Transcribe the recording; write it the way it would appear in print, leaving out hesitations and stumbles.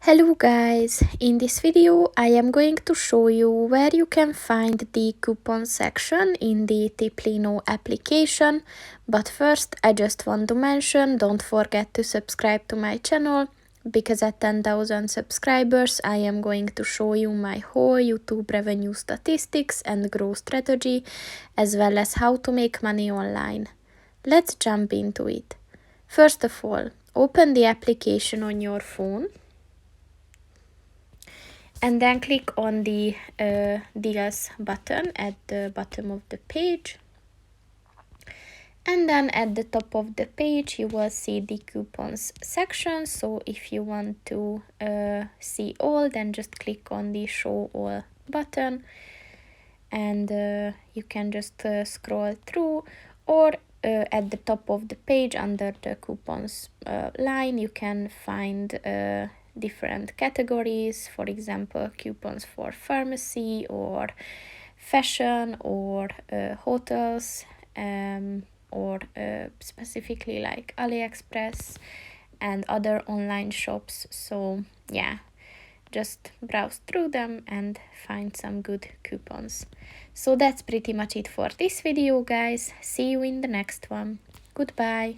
Hello guys, in this video I am going to show you where you can find the coupon section in the Tiplino application, but first I just want to mention, don't forget to subscribe to my channel, because at 10,000 subscribers I am going to show you my whole YouTube revenue statistics and growth strategy, as well as how to make money online. Let's jump into it. First of all, open the application on your phone. And then click on the deals button at the bottom of the page. And then at the top of the page, you will see the coupons section. So if you want to see all, then just click on the show all button. And you can just scroll through, or at the top of the page under the coupons line, you can find different categories, for example coupons for pharmacy or fashion or hotels, or specifically like AliExpress and other online shops. So yeah, just browse through them and find some good coupons. So that's pretty much it for this video, guys. See you in the next one. Goodbye.